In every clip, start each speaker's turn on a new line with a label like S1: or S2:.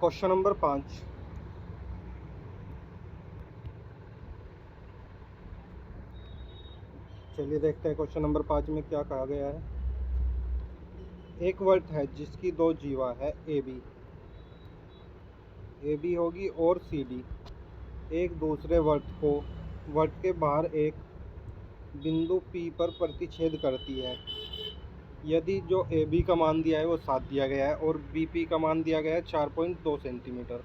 S1: Question number 5। चलिए देखते हैं क्वेश्चन नंबर 5 में क्या कहा गया है। एक वर्त है जिसकी दो जीवा है ए बी होगी और सी डी एक दूसरे वर्त के बाहर एक बिंदु पी पर प्रतिच्छेद करती है। यदि जो ए बी का मान दिया है वो 7 दिया गया है और बी पी का मान दिया गया है 4.2 सेंटीमीटर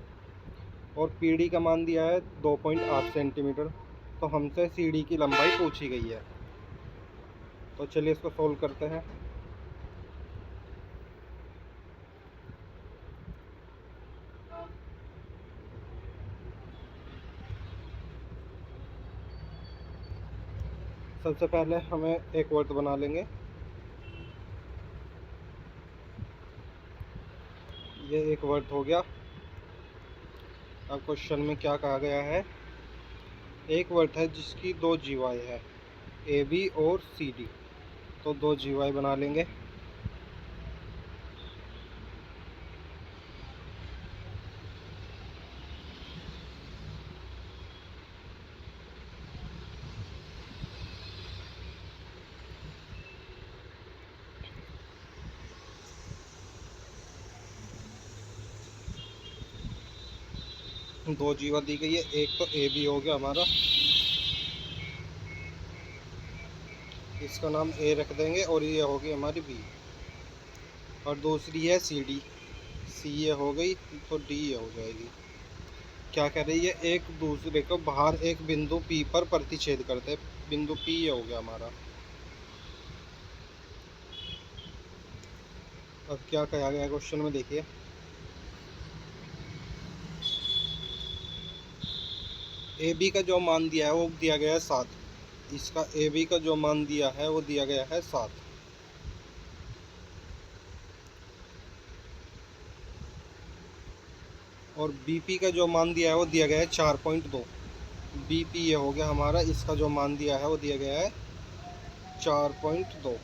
S1: और पी डी का मान दिया है 2.8 सेंटीमीटर, तो हमसे सी डी की लंबाई पूछी गई है। तो चलिए इसको सोल्व करते हैं। सबसे पहले हमें एक वर्त बना लेंगे। ये एक वर्त हो गया। अब क्वेश्चन में क्या कहा गया है। एक वर्त है जिसकी दो जीवाएं हैं ए बी और सी डी, तो दो जीवाएं बना लेंगे। दो जीवा दी गई है, एक तो ए बी हो गया हमारा, इसका नाम ए रख देंगे और ये होगी हमारी बी। और दूसरी है सी डी, सी ये हो गई तो डी ये हो जाएगी। क्या कह रही है, एक दूसरे को बाहर एक बिंदु पी पर प्रतिच्छेद करते हैं, बिंदु पी ये हो गया हमारा। अब क्या कहा गया क्वेश्चन में देखिए। ए बी का जो मान दिया है वो दिया गया है 7, इसका ए बी का जो मान दिया है वो दिया गया है 7 और बी पी का जो मान दिया है वो दिया गया है 4.2। बी पी ये हो गया हमारा, इसका जो मान दिया है वो दिया गया है 4.2।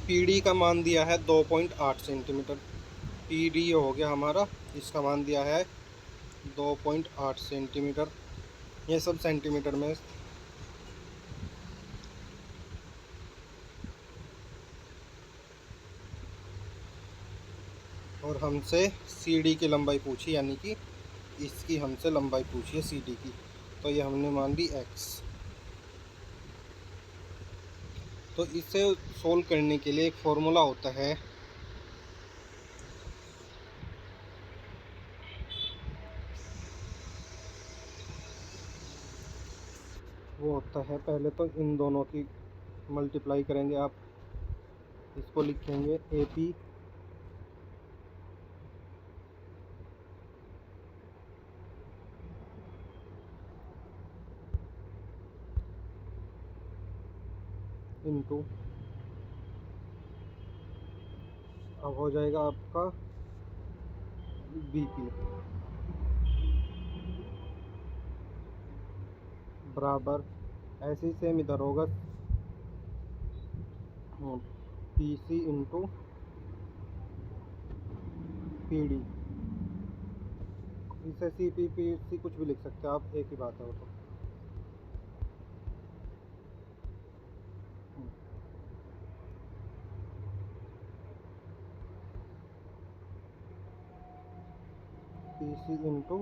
S1: पी डी का मान दिया है 2.8 सेंटीमीटर। पी डी ये हो गया हमारा, इसका मान दिया है 2.8 सेंटीमीटर। ये सब सेंटीमीटर में। और हमसे सी डी की लंबाई पूछी, यानी कि इसकी हमसे लंबाई पूछी है सी डी की, तो ये हमने मान ली x। तो इसे सोल्व करने के लिए एक फॉर्मूला होता है, वो होता है पहले तो इन दोनों की मल्टीप्लाई करेंगे आप। इसको लिखेंगे ए पी इंटू, अब हो जाएगा आपका बी पी बराबर, ऐसे ही सेम इधर होगा P C into P D. इसे सी पी पी सी कुछ भी लिख सकते हैं आप, एक ही बात है वो तो। P C into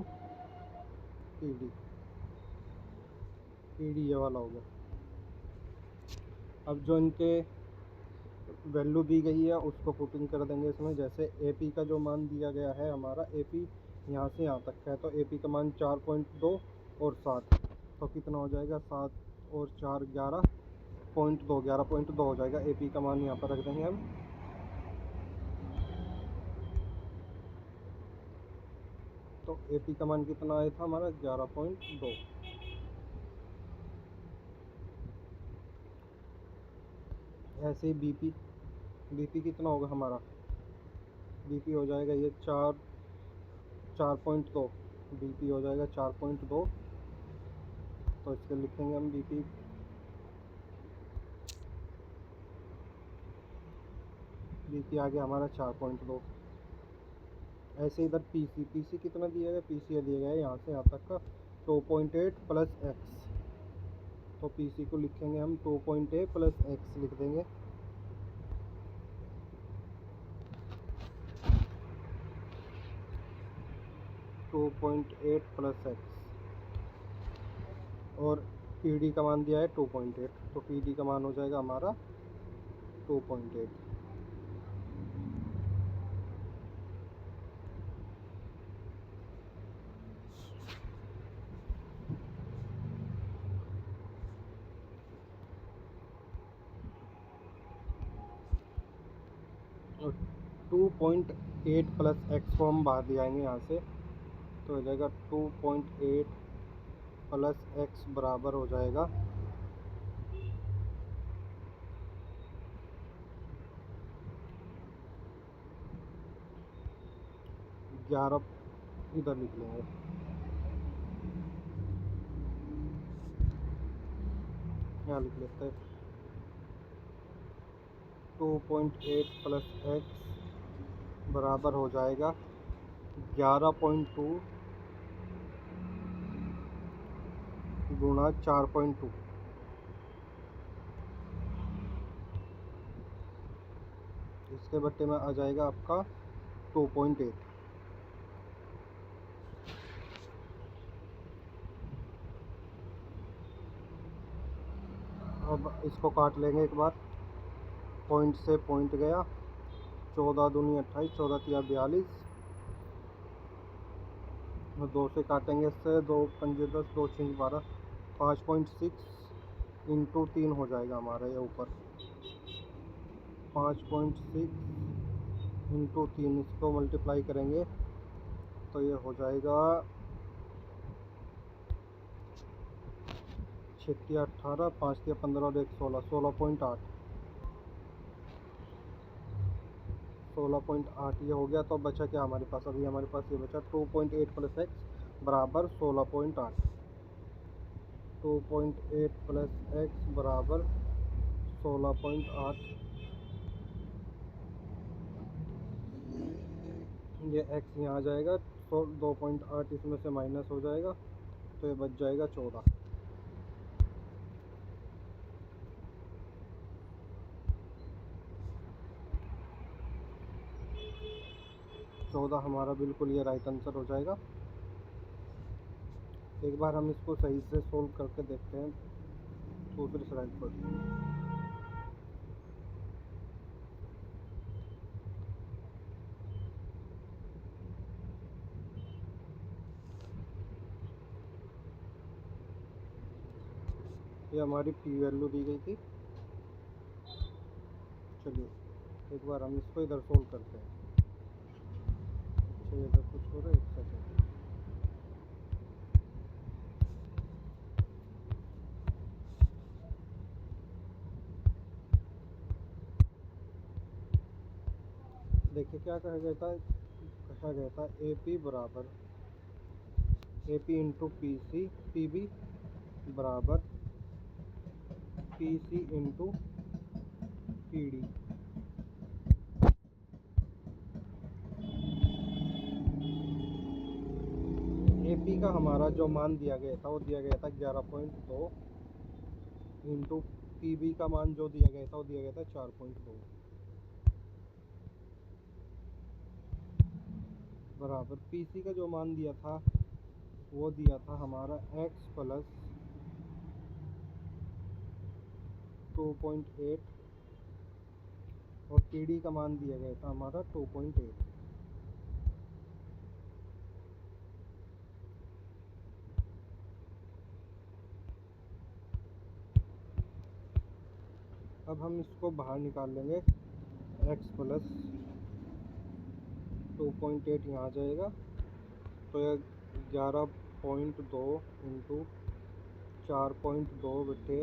S1: P D, P D ये वाला हो गया। अब जो इनके वैल्यू दी गई है उसको पुटिंग कर देंगे इसमें। जैसे ए पी का जो मान दिया गया है हमारा, ए पी यहाँ से यहाँ तक है, तो ए पी का मान 4.2 और 7, तो कितना हो जाएगा 7 और 4 11.2, 11.2 हो जाएगा। ए पी का मान यहाँ पर रख देंगे हम। तो ए पी का मान कितना आया था हमारा 11.2। ऐसे ही बी पी कितना होगा हमारा, बी पी हो जाएगा ये 4.2, बी पी हो जाएगा 4.2। तो इसके लिखेंगे हम बी पी BC आ गया हमारा 4.2। ऐसे इधर PC कितना दिया गया, PC दिया गया है यहाँ से यहाँ तक का 2.8 प्लस एक्स। तो PC को लिखेंगे हम 2.8 प्लस एक्स लिख देंगे। Two point eight plus X, और PD का मान दिया है 2.8, तो PD का मान हो जाएगा हमारा 2.8। और 2.8 प्लस एक्स को हम बाहर ले आएंगे यहाँ से, तो हो जाएगा 2.8 प्लस एक्स बराबर हो जाएगा 11। इधर लिख लेंगे, यहाँ लिख लेते हैं 2.8 प्लस एक्स बराबर हो जाएगा 11.2 गुणा 4.2। इसके बट्टे में आ जाएगा आपका 2.8। अब इसको काट लेंगे एक बार, पॉइंट से पॉइंट गया, 14 दूनी 28, 14 तिया 42, और 2 से काटेंगे इससे, 2 पंजे 10, 2 छींक 12, 5.6 इंटू 3 हो जाएगा हमारा ये ऊपर, 5.6 इंटू 3, इसको मल्टीप्लाई करेंगे तो ये हो जाएगा 6 तिया 18, 5 तिया 15 और 1 16, 16.8, 16.8 ये हो गया। तो बचा क्या हमारे पास, अभी हमारे पास ये बचा 2.8 प्लस एक्स बराबर 16.8। 2.8 प्लस एक्स बराबर 16.8। ये एक्स यहाँ आ जाएगा, तो 2.8 इसमें से माइनस हो जाएगा, तो ये बच जाएगा 14। 14 हमारा बिल्कुल ये राइट आंसर हो जाएगा। एक बार हम इसको सही से सोल्व करके देखते हैं दूसरी स्लाइड पर। ये हमारी P वैल्यू दी गई थी। चलिए एक बार हम इसको इधर सोल्व करते हैं। चलिए इधर कुछ हो रहा है, एक सेकेंड। देखिए क्या कहा गया था, AP बराबर AP इंटू PB बराबर PC इंटू PD। AP का हमारा जो मान दिया गया था वो दिया गया था 11.2 इंटू PB का मान जो दिया गया था वो दिया गया था 4.2 बराबर PC का जो मान दिया था वो दिया था हमारा x प्लस 2.8 और PD का मान दिया गया था हमारा 2.8। अब हम इसको बाहर निकाल लेंगे, x प्लस 2.8 यहाँ आ जाएगा, तो यह 11.2 इंटू 4.2 बटे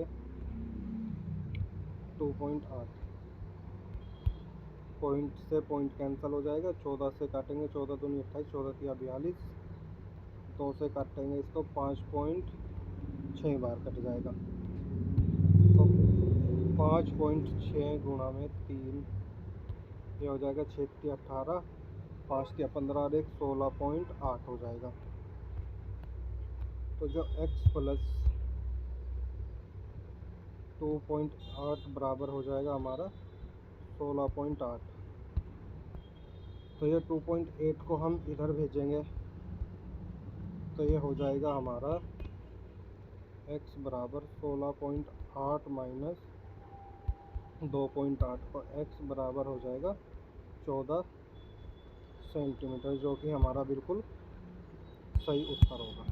S1: 2.8, पॉइंट से पॉइंट कैंसिल हो जाएगा, 14 से काटेंगे, 14 दूनी 28, 14 तिया 42, 2 से काटेंगे इसको 5.6 बार कट जाएगा, तो 5.6 गुणा में 3 ये हो जाएगा 6 × 18, 5 × 15 और 16.8 हो जाएगा। तो जो x प्लस 2.8 बराबर हो जाएगा हमारा 16.8। तो ये 2.8 को हम इधर भेजेंगे तो ये हो जाएगा हमारा x बराबर 16.8 माइनस 2.8, और x बराबर हो जाएगा 14 सेंटीमीटर, जो कि हमारा बिल्कुल सही उत्तर होगा।